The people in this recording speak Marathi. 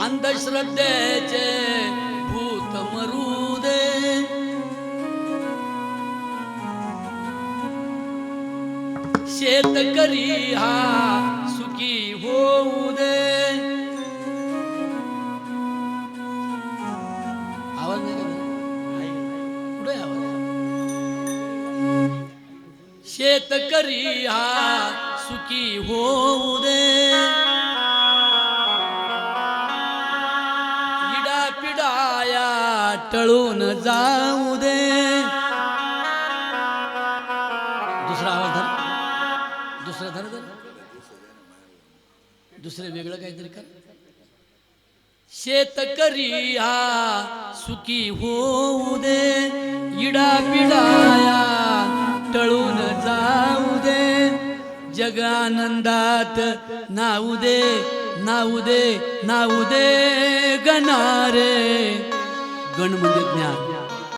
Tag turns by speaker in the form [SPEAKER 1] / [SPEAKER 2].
[SPEAKER 1] अंधश्रद्धेचे भूत मरू दे. शेतकरी हा सुखी होऊ दे. आवाज नाही कुठे आवाज? शेतकरी हा सुखी होऊ दे. इडा पिडाया टळून जाऊ दे. दुसरा आवाज धर. दुसरं धर धर. दुसरे वेगळं काहीतरी कर. शेतकरी हा सुखी होऊ दे. इडा पिडाया टळून जाऊ दे. जग आनंदात नाऊ दे. नाऊ दे नाऊ दे गणारे. गण म्हणजे ज्ञान.